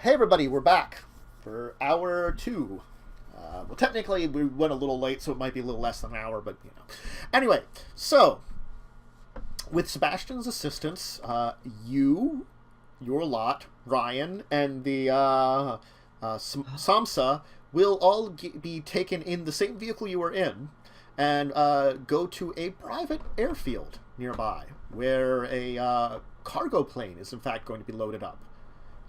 Hey everybody, we're back for hour two. Well, technically we went a little late, so it might be a little less than an hour, but you know. Anyway, so with Sebastian's assistance, your lot, Ryan, and the samsa will all be taken in the same vehicle you were in, and go to a private airfield nearby, where a cargo plane is in fact going to be loaded up.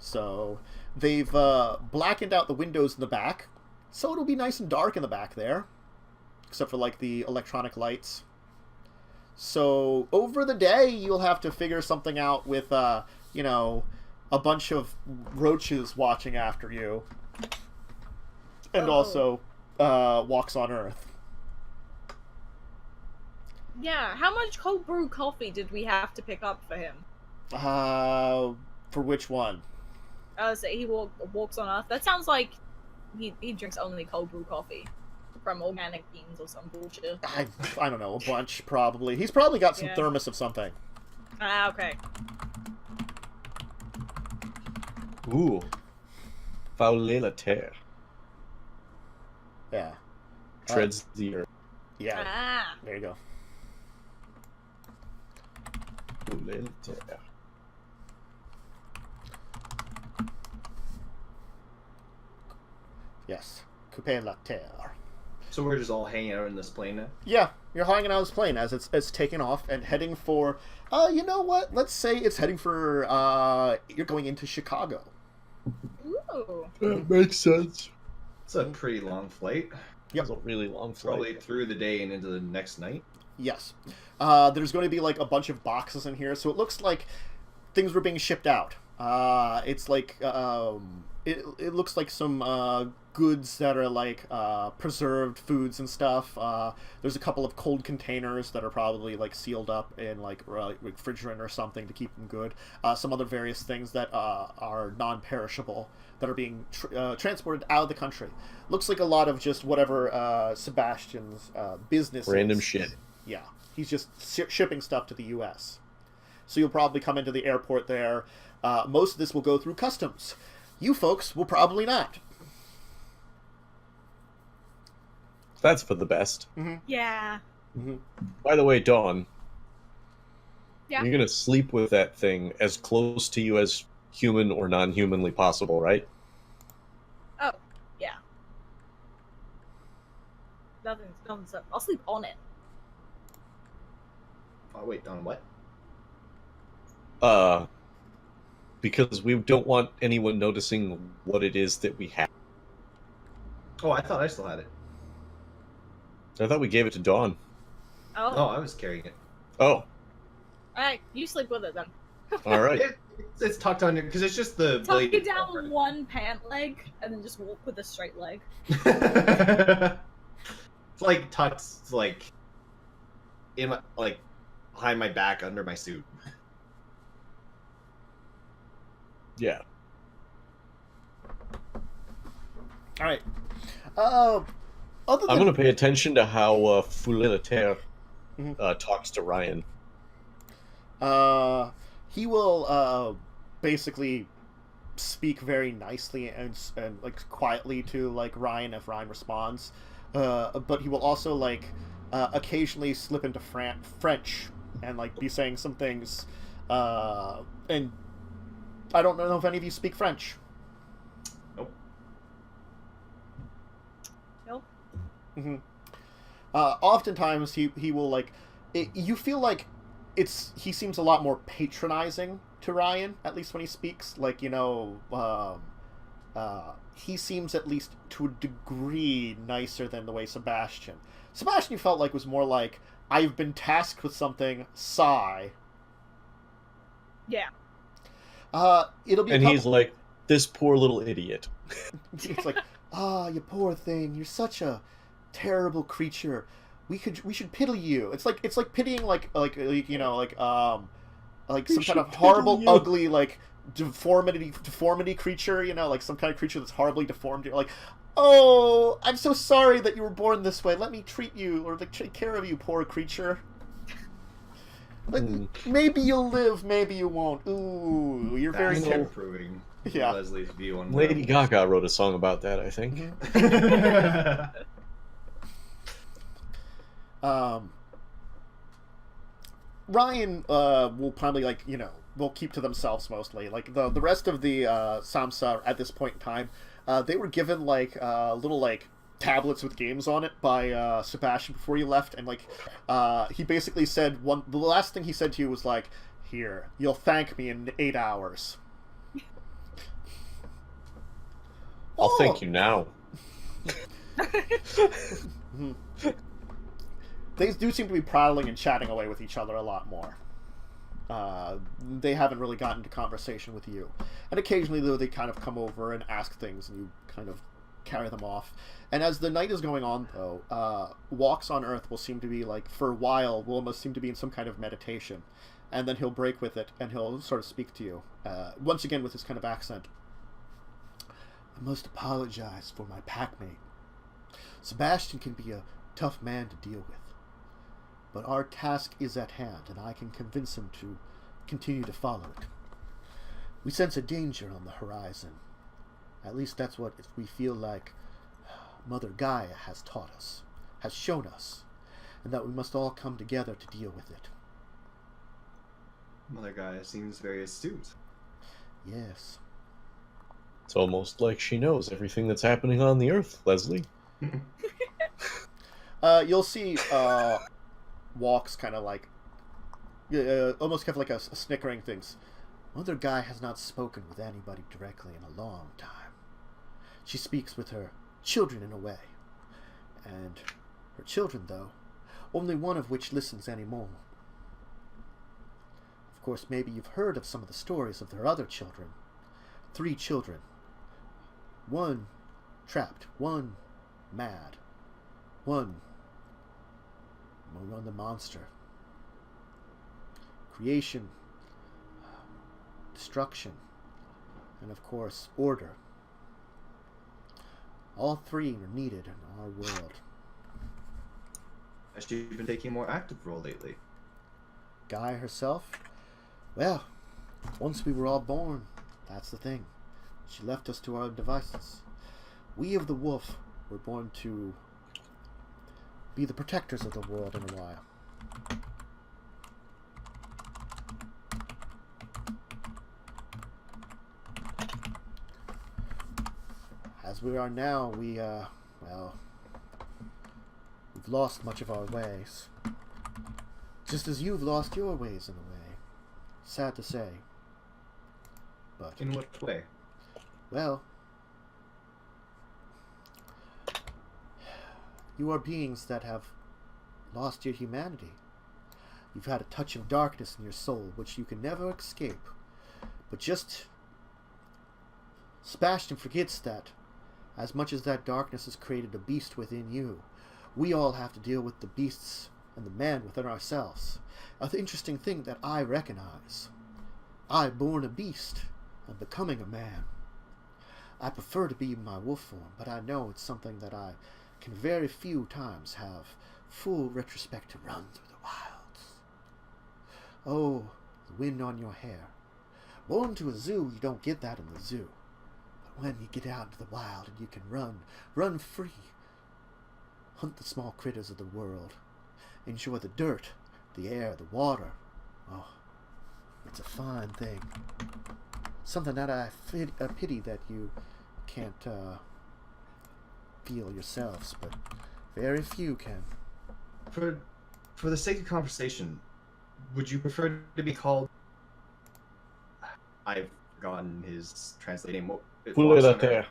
So they've blackened out the windows in the back, so it'll be nice and dark in the back there, except for like the electronic lights. So over the day, you'll have to figure something out with, you know, a bunch of roaches watching after you, and also walks on Earth. Yeah, how much cold brew coffee did we have to pick up for him? For which one? So he walks on Earth. That sounds like he drinks only cold brew coffee from organic beans or some bullshit. I don't know, a bunch probably. He's probably got some thermos of something. Ah, okay. Ooh. Fouler la terre. Yeah. Treads the earth. Yeah. Ah. There you go. Fouler la terre. Yes. Coupe la terre. So we're just all hanging out in this plane now? Yeah, you're hanging out this plane as it's taking off and heading for, you know what? Let's say it's heading for, you're going into Chicago. Ooh. That makes sense. It's a pretty long flight. Yep. It's a really long flight. Probably through the day and into the next night. Yes. There's going to be like a bunch of boxes in here, so it looks like things were being shipped out. It's like, it looks like some, goods that are like preserved foods and stuff. There's a couple of cold containers that are probably like sealed up in like refrigerant or something to keep them good. Some other various things that are non-perishable that are being transported out of the country. Looks like a lot of just whatever Sebastian's business Random is. shit. Yeah, he's just shipping stuff to the U.S. So you'll probably come into the airport there. Most of this will go through customs. You folks will probably not. That's for the best. Mm-hmm. Yeah. Mm-hmm. By the way, Dawn. Yeah. You're gonna sleep with that thing as close to you as human or non-humanly possible, right? Oh, yeah. Nothing's up. I'll sleep on it. Oh, wait, on what? Because we don't want anyone noticing what it is that we have. Oh, I thought I still had it. I thought we gave it to Dawn. Oh. No, I was carrying it. Oh, Alright, you sleep with it then. all right. It's tucked under, because it's just the Tuck blade. it down one pant leg, and then just walk with a straight leg. It's like tucked, like, in my, like, behind my back under my suit. Yeah. All right. Other than... I'm gonna pay attention to how Fouler la terre Mhm. talks to Ryan. He will basically speak very nicely and like quietly to like Ryan if Ryan responds. But he will also like occasionally slip into French and like be saying some things. And I don't know if any of you speak French. Nope. Nope. Mm-hmm. Oftentimes he will like you feel like he seems a lot more patronizing to Ryan, at least when he speaks. Like, you know, he seems at least to a degree nicer than the way Sebastian you felt like was more like, I've been tasked with something, sigh. Yeah. It'll be And he's like, this poor little idiot. It's like, you poor thing, you're such a terrible creature. We should pity you. It's like pitying like you know like some kind of horrible, ugly, like deformity creature. You know, like some kind of creature that's horribly deformed. You're like, oh, I'm so sorry that you were born this way. Let me treat you or like take care of you, poor creature. Maybe you'll live, maybe you won't. Ooh, you're very That's cool. improving Yeah. Leslie's view on Lady werewolves. Gaga wrote a song about that, I think. Ryan will probably will keep to themselves mostly. Like the rest of the samsa at this point in time, they were given little tablets with games on it by Sebastian before you left, and he basically said the last thing he said to you was like, "Here, you'll thank me in 8 hours." I'll thank you now. They do seem to be prowling and chatting away with each other a lot more. They haven't really gotten into conversation with you. And occasionally, though, they kind of come over and ask things, and you kind of carry them off. And as the night is going on, though, walks on Earth will seem to be, for a while, will almost seem to be in some kind of meditation. And then he'll break with it, and he'll sort of speak to you. Once again, with this kind of accent. I must apologize for my packmate. Sebastian can be a tough man to deal with. But our task is at hand, and I can convince him to continue to follow it. We sense a danger on the horizon. At least that's what we feel like Mother Gaia has taught us, has shown us, and that we must all come together to deal with it. Mother Gaia seems very astute. Yes. It's almost like she knows everything that's happening on the Earth, Leslie. You'll see walks kind of almost kind of a snickering things. Mother Gaia has not spoken with anybody directly in a long time. She speaks with her children in a way. And her children, though, only one of which listens anymore. Of course, maybe you've heard of some of the stories of their other children. 3 children. 1 trapped, 1 mad, 1 the monster. Creation, destruction, and of course, order. All 3 are needed in our world. Has she been taking a more active role lately? Gaia herself? Well, once we were all born, that's the thing. She left us to our devices. We of the wolf were born to be the protectors of the world in a while. As we are now, we've lost much of our ways. Just as you've lost your ways in a way. Sad to say. But In what way? well, you are beings that have lost your humanity. You've had a touch of darkness in your soul, which you can never escape. But just Sebastian forgets that, as much as that darkness has created a beast within you, we all have to deal with the beasts and the man within ourselves. An interesting thing that I recognize. I, born a beast, am becoming a man. I prefer to be in my wolf form, but I know it's something that I can very few times have full retrospect to run through the wilds. Oh, the wind on your hair. Born to a zoo, you don't get that in the zoo. But when you get out into the wild and you can run free, hunt the small critters of the world, enjoy the dirt, the air, the water. Oh, it's a fine thing. Something that I pity that you can't feel yourselves, but very few can. For the sake of conversation, would you prefer to be called... I've forgotten his translating... Poulet la terre.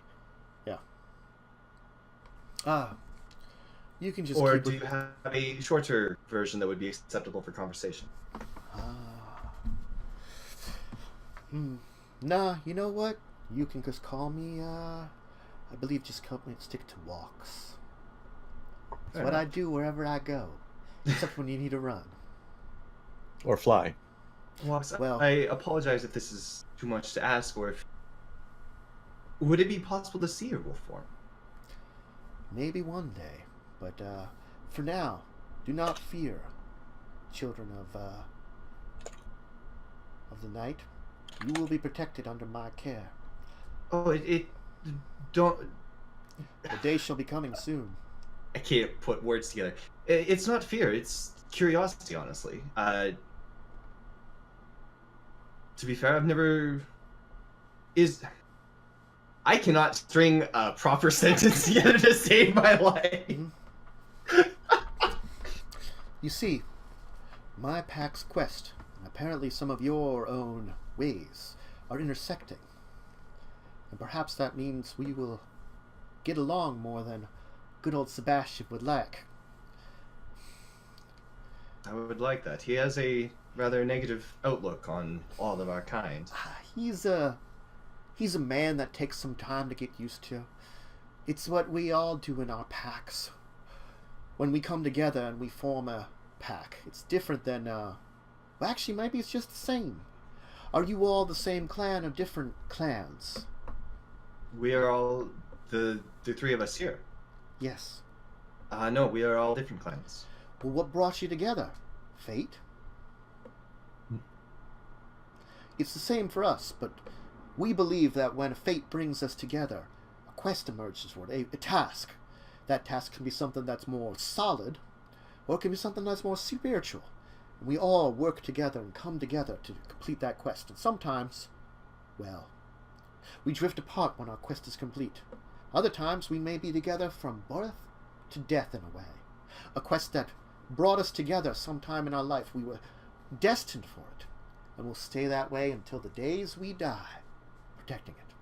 Yeah. You can just Or keep do you have a shorter version that would be acceptable for conversation? Nah, you know what? You can just call me, I believe just stick to walks. It's what I do wherever I go. Except when you need to run. Or fly. Well, I apologize if this is too much to ask, or if... Would it be possible to see your wolf form? maybe one day. But for now, do not fear, children of of the night, you will be protected under my care. Oh, it don't. The day shall be coming soon. I can't put words together. It's not fear. It's curiosity, honestly. To be fair, I've never. I cannot string a proper sentence together to save my life. You see, my pack's quest, and apparently some of your own ways, are intersecting. And perhaps that means we will get along more than good old Sebastian would like. I would like that. He has a rather negative outlook on all of our kind. He's a man that takes some time to get used to. It's what we all do in our packs. When we come together and we form a pack, it's different than, well, actually, maybe it's just the same. Are you all the same clan or different clans? We are all the three of us here. Yes. No, we are all different clans. Well, what brought you together? Fate? It's the same for us, but we believe that when fate brings us together, a quest emerges, or a task. That task can be something that's more solid, or it can be something that's more spiritual. And we all work together and come together to complete that quest. And sometimes, well, we drift apart when our quest is complete. Other times we may be together from birth to death in a way. A quest that brought us together sometime in our life. We were destined for it, and we'll stay that way until the days we die, protecting it.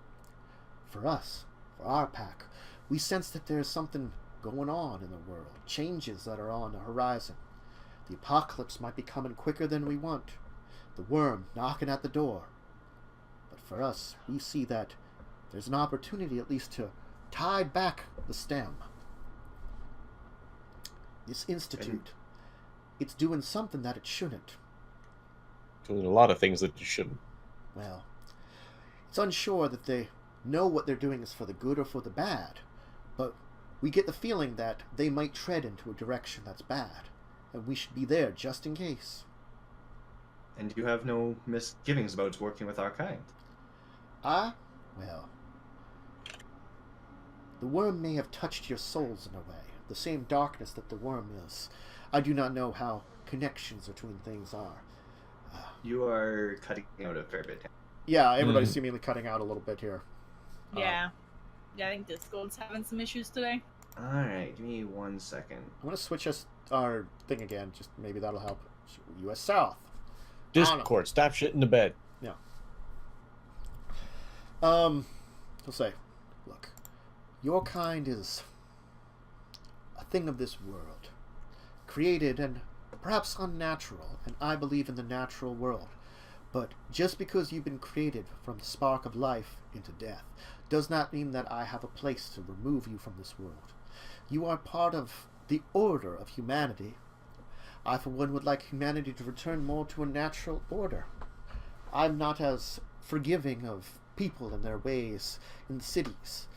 For us, for our pack, we sense that there's something going on in the world, changes that are on the horizon. The apocalypse might be coming quicker than we want, the worm knocking at the door. But for us, we see that there's an opportunity at least to tide back the stem. This institute, it's doing something that it shouldn't. Doing a lot of things that you shouldn't. Well, it's unsure that they know what they're doing is for the good or for the bad, but we get the feeling that they might tread into a direction that's bad, and we should be there just in case. And you have no misgivings about working with our kind? Well, the worm may have touched your souls in a way, the same darkness that the worm is. I do not know how connections between things are. You are cutting out a fair bit. Yeah, everybody's seemingly cutting out a little bit here. Yeah. I think Discord's having some issues today. Alright, give me 1 second. I'm going to switch our thing again, just maybe that'll help. US South. Discord, stop shitting the bed. Yeah. I'll say, look, your kind is a thing of this world, created and perhaps unnatural, and I believe in the natural world. But just because you've been created from the spark of life into death does not mean that I have a place to remove you from this world. You are part of the order of humanity. I, for one, would like humanity to return more to a natural order. I'm not as forgiving of people and their ways in the cities,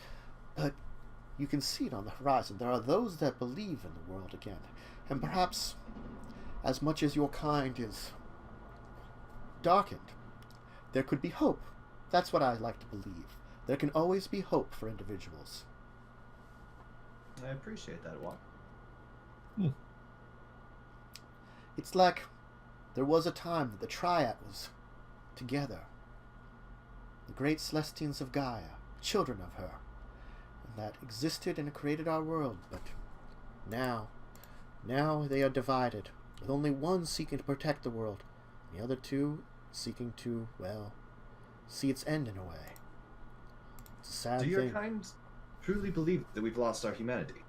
but you can see it on the horizon. There are those that believe in the world again, and perhaps as much as your kind is darkened, there could be hope. That's what I like to believe. There can always be hope for individuals. I appreciate that a lot. It's like there was a time that the Triad was together. The great Celestians of Gaia, children of her, and that existed and created our world, but now they are divided, with only one seeking to protect the world, and the other two seeking to, well, see its end in a way. It's a sad thing. Do your kind truly believe that we've lost our humanity?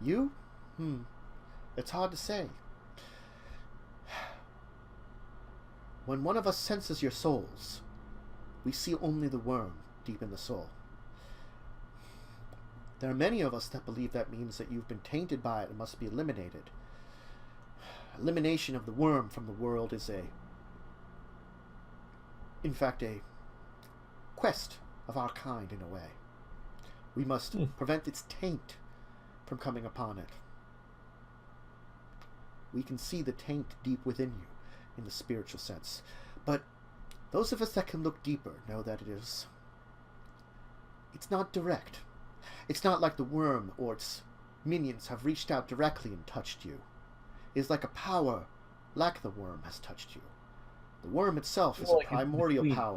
You? It's hard to say. When one of us senses your souls, we see only the worm deep in the soul. There are many of us that believe that means that you've been tainted by it and must be eliminated. Elimination of the worm from the world is in fact, a quest of our kind in a way. We must prevent its taint from coming upon it. We can see the taint deep within you, in the spiritual sense, But those of us that can look deeper know that it's not direct. It's not like the worm or its minions have reached out directly and touched you. It is like a power like the worm has touched you. The worm itself is a primordial power.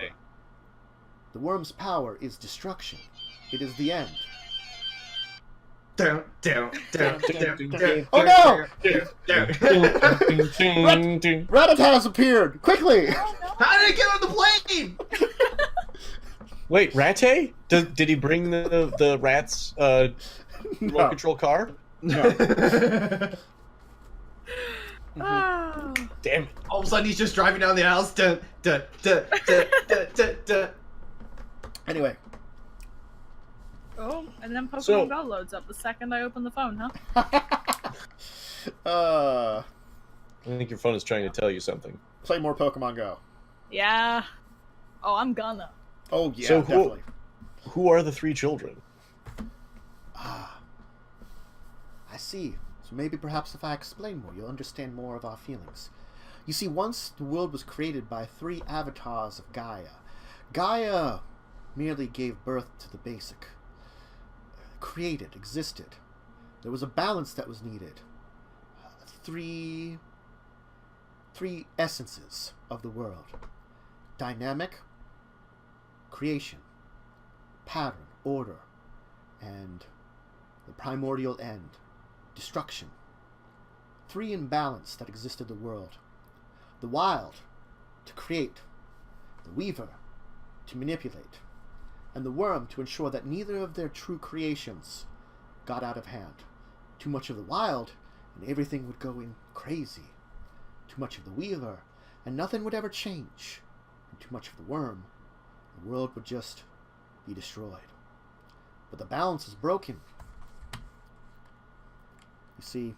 The worm's power is destruction. It is the end. Down. Oh no! Ratata has appeared! Quickly! Oh, no. How did I get on the plane? Wait, Rate? Did he bring the rat's remote control car? No. Oh. Damn it. All of a sudden, he's just driving down the aisles. Anyway. Oh, and then Pokemon So- Go loads up the second I open the phone, huh? I think your phone is trying to tell you something. Play more Pokemon Go. Yeah. Oh, I'm gonna. Oh yeah, So definitely. Who are the 3 children? Ah, I see. So maybe perhaps if I explain more, you'll understand more of our feelings. You see, once the world was created by 3 avatars of Gaia. Gaia merely gave birth to the basic. Created, existed. There was a balance that was needed. Three essences of the world. Dynamic, creation, pattern, order, and the primordial end, destruction. 3 in balance that existed in the world. The wild, to create. The weaver, to manipulate. And the worm, to ensure that neither of their true creations got out of hand. Too much of the wild, and everything would go in crazy. Too much of the weaver, and nothing would ever change. And too much of the worm, the world would just be destroyed. But the balance is broken. You see,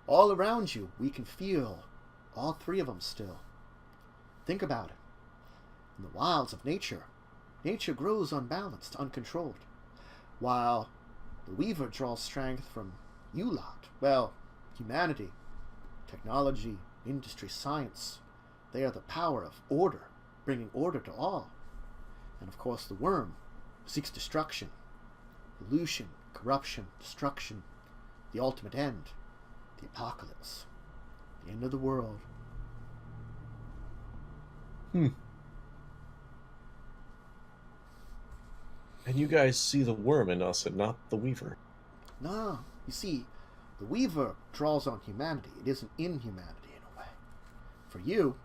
all around you, we can feel all 3 of them still. Think about it. In the wilds of nature, nature grows unbalanced, uncontrolled, while the weaver draws strength from you lot. Well, humanity, technology, industry, science, they are the power of order, bringing order to all. And of course the worm seeks destruction, pollution, corruption, destruction, the ultimate end, the apocalypse, the end of the world. And you guys see the worm in us and not the weaver. No, you see, the weaver draws on humanity. It isn't in humanity in a way. For you,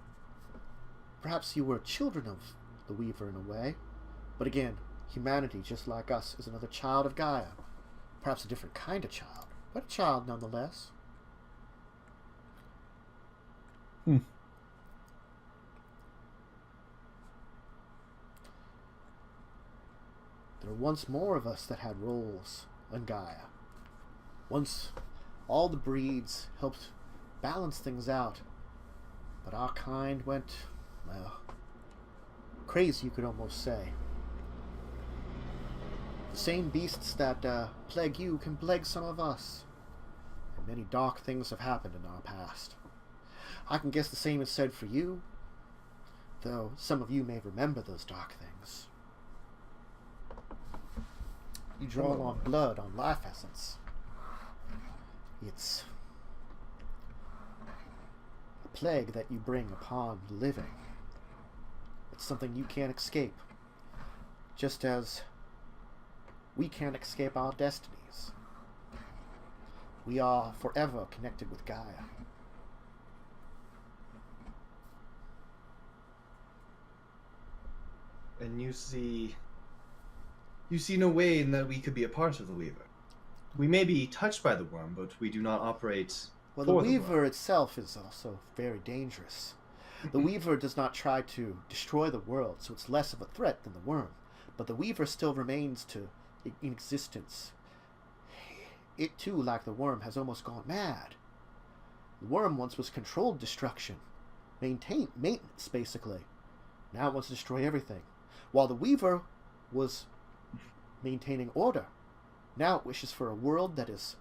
perhaps you were children of the weaver in a way, but again, humanity, just like us, is another child of Gaia. Perhaps a different kind of child, but a child nonetheless. There were once more of us that had roles in Gaia. Once all the breeds helped balance things out, but our kind went, well, crazy, you could almost say. The same beasts that plague you can plague some of us, and many dark things have happened in our past. I can guess the same is said for you, though some of you may remember those dark things. You draw on blood, on life essence. It's a plague that you bring upon the living. It's something you can't escape, just as we can't escape our destinies. We are forever connected with Gaia. And you see no way in that we could be a part of the Weaver. We may be touched by the worm, but we do not operate. Well, for the the Weaver worm. itself is also very dangerous. The Weaver does not try to destroy the world, so it's less of a threat than the worm. But the Weaver still remains in existence. It too, like the worm, has almost gone mad. The worm once was controlled destruction, maintenance basically. Now it wants to destroy everything. While the Weaver was maintaining order, now it wishes for a world that is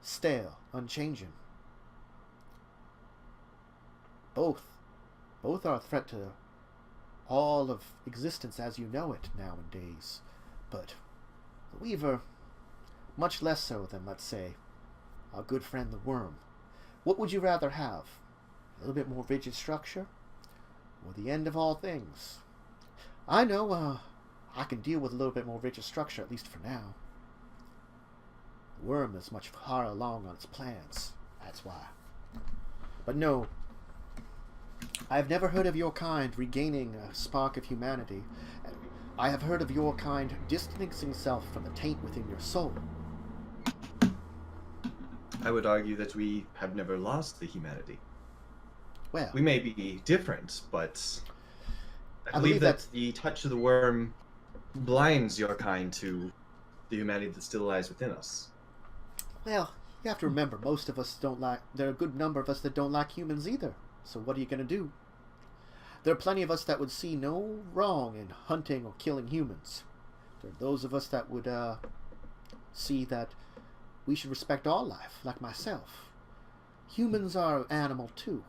stale, unchanging. Both are a threat to all of existence as you know it nowadays. But the Weaver, much less so than, let's say, our good friend the Worm. What would you rather have? A little bit more rigid structure? Or the end of all things? I know, I can deal with a little bit more rigid structure, at least for now. The Worm is much farther along on its plans. That's why. But no, I have never heard of your kind regaining a spark of humanity. I have heard of your kind distancing self from the taint within your soul. I would argue that we have never lost the humanity. Well, We may be different, but I I believe believe that the touch of the worm blinds your kind to the humanity that still lies within us. well, you have to remember, most of us don't like... There are a good number of us that don't like humans either. So what are you going to do? There are plenty of us that would see no wrong in hunting or killing humans. There are those of us that would see that we should respect all life, like myself. Humans are an animal too.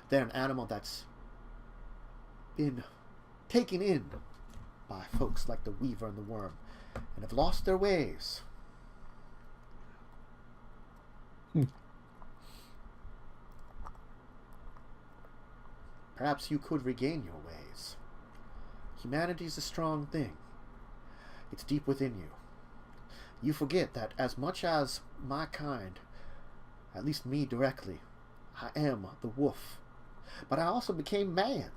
They're an animal that's been taken in by folks like the Weaver and the Worm, and have lost their ways. Perhaps you could regain your ways. Humanity's a strong thing. It's deep within you. You forget that as much as my kind, at least me directly, I am the wolf. But I also became man.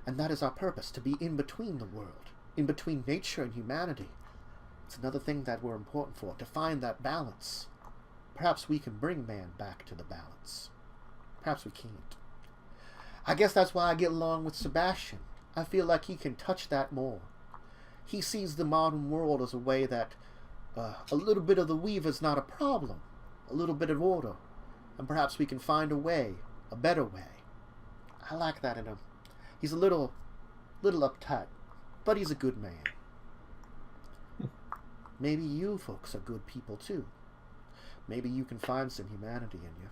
And that is our purpose, to be in between the world, in between nature and humanity. It's another thing that we're important for, to find that balance. Perhaps we can bring man back to the balance. Perhaps we can't. I guess that's why I get along with Sebastian. I feel like he can touch that more. He sees the modern world as a way that a little bit of the Weaver's not a problem. A little bit of order. And perhaps we can find a way, a better way. I like that in him. He's a little uptight, but he's a good man. Maybe you folks are good people too. Maybe you can find some humanity in you.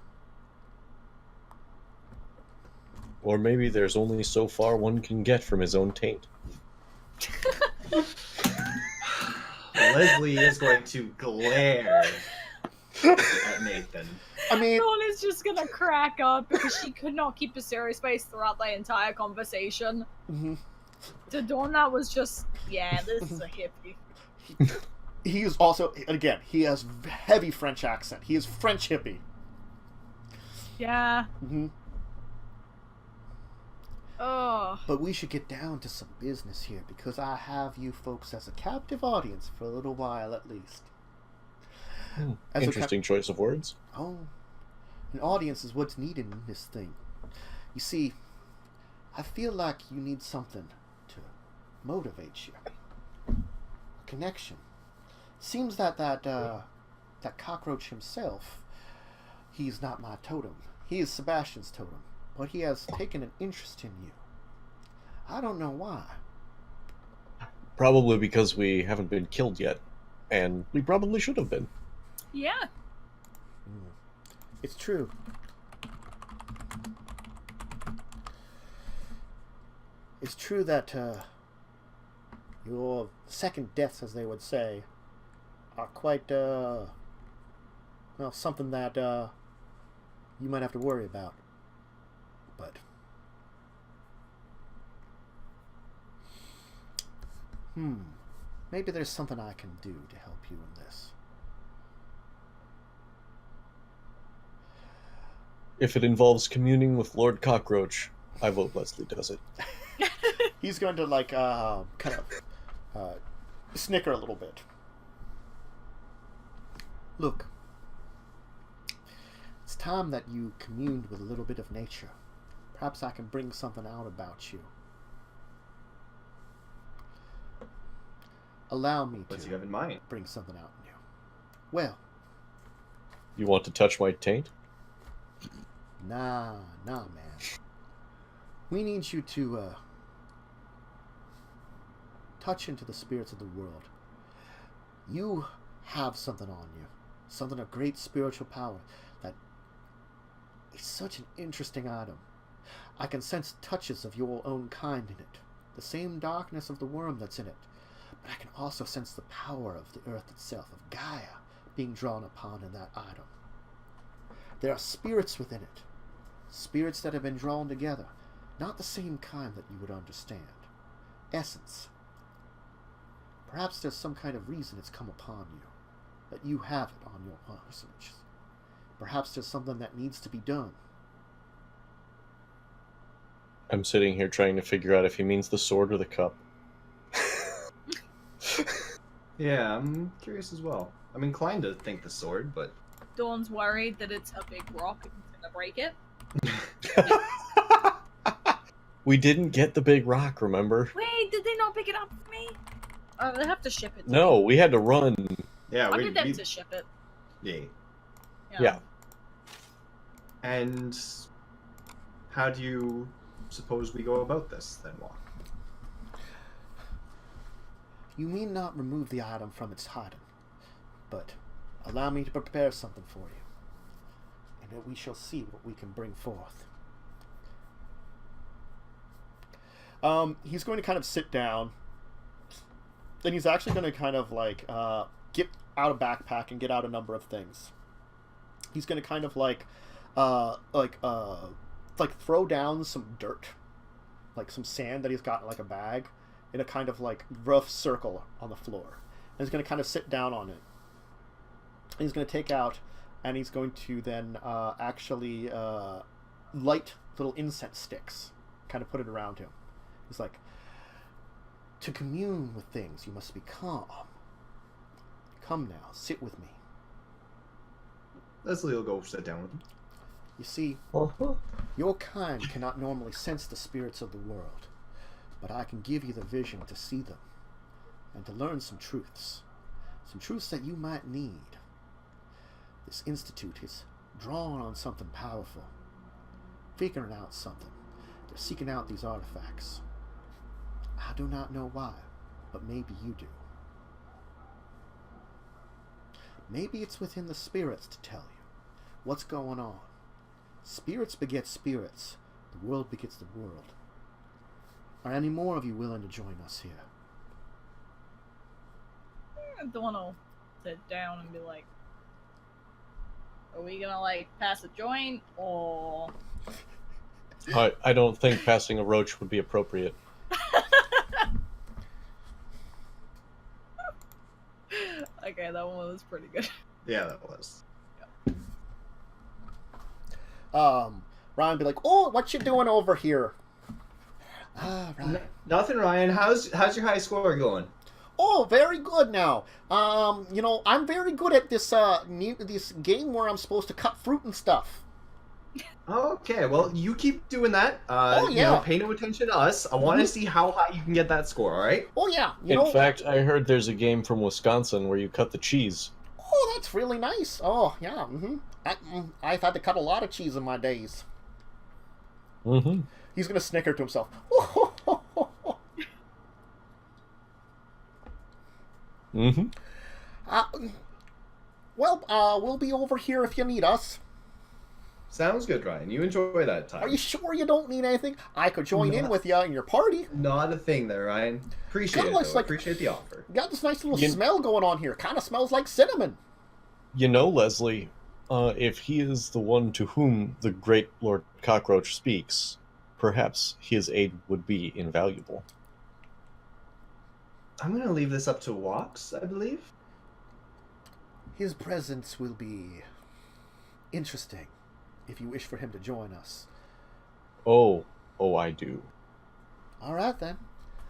Or maybe there's only so far one can get from his own taint. Leslie is going to glare at Nathan. I mean, Dawn is just gonna crack up because she could not keep a serious face throughout the entire conversation. mhm. To Dawn, that was just, yeah, this is a hippie. He is also, again, he has heavy French accent. He is French hippie. Yeah. Mm-hmm. Oh. But we should get down to some business here, because I have you folks as a captive audience for a little while at least. As a Interesting choice of words. Oh, an audience is what's needed in this thing. You see, I feel like you need something to motivate you. A connection. Seems that Cockroach himself, he's not my totem. He is Sebastian's totem, but he has taken an interest in you. I don't know why. Probably because we haven't been killed yet, and we probably should have been. Yeah. It's true. It's true that your second deaths, as they would say, are quite, well, something that you might have to worry about. But, maybe there's something I can do to help you in this. If it involves communing with Lord Cockroach, I vote Leslie does it. He's going to, like, kind of snicker a little bit. Look, it's time that you communed with a little bit of nature. Perhaps I can bring something out about you. Allow me What do you to have in mind? bring something out in you. Well, You want to touch my taint? nah, man. We need you to touch into the spirits of the world. You have something on you. Something of great spiritual power that is such an interesting item. I can sense touches of your own kind in it. the same darkness of the worm that's in it, but I can also sense the power of the earth itself, of Gaia, being drawn upon in that item. There are spirits within it, spirits that have been drawn together, not the same kind that you would understand. Essence. Perhaps there's some kind of reason it's come upon you, that you have it on your personage. Perhaps there's something that needs to be done. I'm sitting here trying to figure out if he means the sword or the cup. Yeah, I'm curious as well. I'm inclined to think the sword, but... Dawn's worried that it's a big rock and he's gonna break it. We didn't get the big rock, remember? Wait, did they not pick it up for me? They have to ship it to No, me. we had to run. Yeah, I need them to ship it. Yeah. Yeah. And how do you suppose we go about this, then, Walk? You may not remove the item from its hiding, but allow me to prepare something for you, and then we shall see what we can bring forth. He's going to kind of sit down. Then he's actually going to kind of like get out a backpack and get out a number of things. He's going to kind of throw down some dirt, like some sand that he's got in like a bag, in a kind of like rough circle on the floor. And he's going to kind of sit down on it. And he's going to take out, and he's going to then actually light little incense sticks, kind of put it around him. He's like, to commune with things, you must be calm. Come now, sit with me. Leslie will go sit down with him. You see, your kind cannot normally sense the spirits of the world, but I can give you the vision to see them, and to learn some truths that you might need. This institute is drawn on something powerful, figuring out something. They're seeking out these artifacts. I do not know why, but maybe you do. Maybe it's within the spirits to tell you what's going on. Spirits beget spirits. The world begets the world. Are any more of you willing to join us here? Dawn will sit down and be like, are we gonna like pass a joint or... I don't think passing a roach would be appropriate. Okay, that one was pretty good. Yeah, that was. Ryan be like, oh, what you doing over here? Ryan. Nothing, Ryan. How's your high score going? Oh, very good now. I'm very good at this this game where I'm supposed to cut fruit and stuff. Okay, well, you keep doing that. Pay no attention to us. I want to see how high you can get that score, alright? Oh, yeah. In fact, I heard there's a game from Wisconsin where you cut the cheese. Oh, that's really nice. Oh, yeah. I've had to cut a lot of cheese in my days. Mm-hmm. He's going to snicker to himself. Mm-hmm. We'll be over here if you need us. Sounds good, Ryan. You enjoy that time. Are you sure you don't need anything? I could join in with you in your party. Not a thing there, Ryan. Appreciate it, though. Appreciate the offer. You got this nice little smell going on here. Kind of smells like cinnamon. You know, Leslie, if he is the one to whom the great Lord Cockroach speaks, perhaps his aid would be invaluable. I'm going to leave this up to Walks, I believe. His presence will be interesting if you wish for him to join us. Oh, I do. All right, then.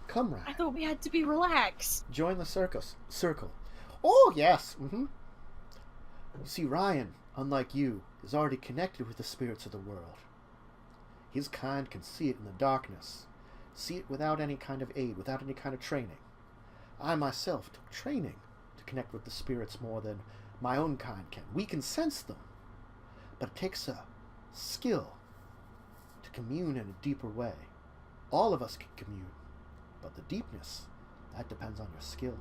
Come, Ryan. I thought we had to be relaxed. Join the circle. Oh, yes. You see, Ryan, unlike you, is already connected with the spirits of the world. His kind can see it in the darkness, see it without any kind of aid, without any kind of training. I myself took training to connect with the spirits more than my own kind can. We can sense them, but it takes a skill to commune in a deeper way. All of us can commune, but the deepness, that depends on your skill.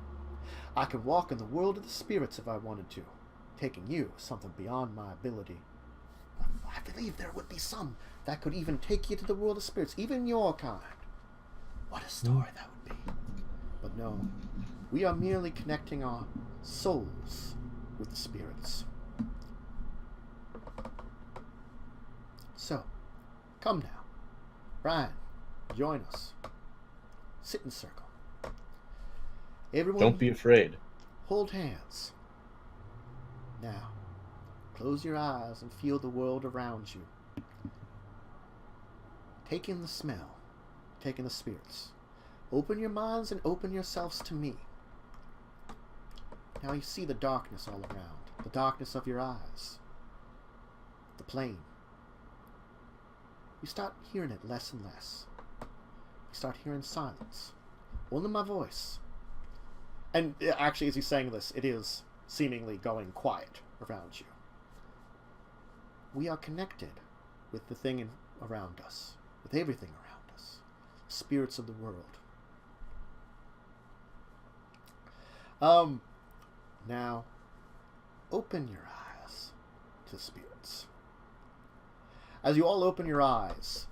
I can walk in the world of the spirits if I wanted to. Taking you is something beyond my ability. I believe there would be some that could even take you to the world of spirits, even your kind. What a story that would be. But no, we are merely connecting our souls with the spirits. So, come now. Ryan, join us. Sit in circle. Everyone, Don't be afraid. hold hands. Now, close your eyes and feel the world around you. Take in the smell. Take in the spirits. Open your minds and open yourselves to me. Now you see the darkness all around. The darkness of your eyes. The plane. You start hearing it less and less. You start hearing silence. Only my voice. And actually, as he's saying this, it is seemingly going quiet around you. We are connected with the thing around us, with everything around us, the spirits of the world. Now, open your eyes to spirits. As you all open your eyes,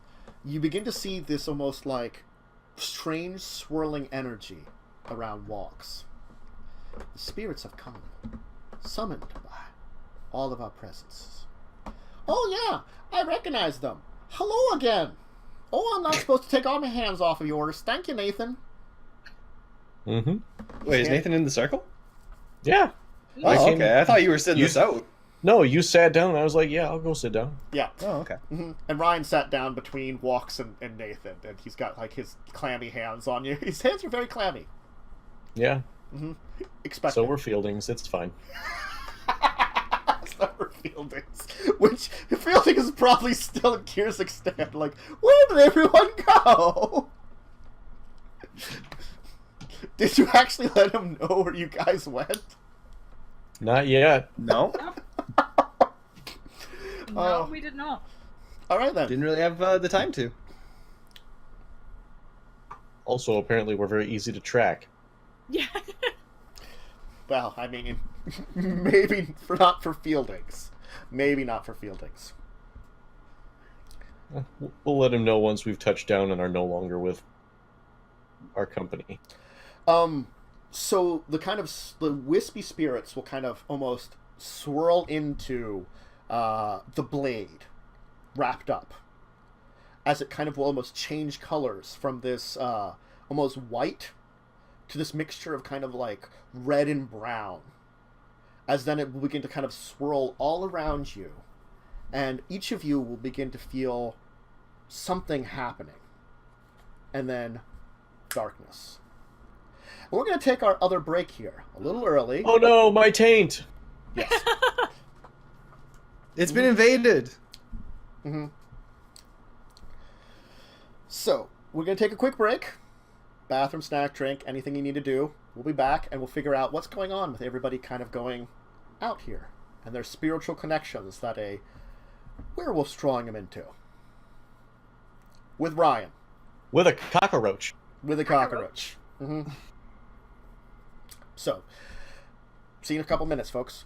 you begin to see this almost like strange swirling energy around walks. The spirits have come, summoned by all of our presences. Oh yeah, I recognize them. Hello again. Oh, I'm not supposed to take all my hands off of yours. Thank you, Nathan. Mm-hmm. Wait, is Nathan in the circle? Yeah. Oh, okay. I thought you were sitting this out. No, you sat down, and I was like, yeah, I'll go sit down. Yeah. Oh, okay. Mm-hmm. And Ryan sat down between Walks and Nathan, and he's got like his clammy hands on you. His hands are very clammy. Yeah. Mm-hmm. Expect So it. we're Fieldings. It's fine. So we're Fieldings. Which, Fielding is probably still in Kiers's stand. Like, where did everyone go? Did you actually let him know where you guys went? Not yet. No, No, we did not. All right, then. didn't really have the time to. Also, apparently, we're very easy to track. Yeah. Well, I mean, maybe not for Fieldings. Maybe not for Fieldings. We'll let him know once we've touched down and are no longer with our company. So the kind of the wispy spirits will kind of almost swirl into the blade, wrapped up, as it kind of will almost change colors from this almost white to this mixture of kind of like red and brown, as then it will begin to kind of swirl all around you, and each of you will begin to feel something happening, and then darkness. We're going to take our other break here a little early. Oh no, my taint! Yes. It's been invaded. Mm-hmm. So, we're going to take a quick break. Bathroom, snack, drink, anything you need to do. We'll be back and we'll figure out what's going on with everybody kind of going out here. And their spiritual connections that a werewolf's drawing them into. With Ryan. With a cockroach. With a cockroach. Mm-hmm. So, see you in a couple minutes, folks.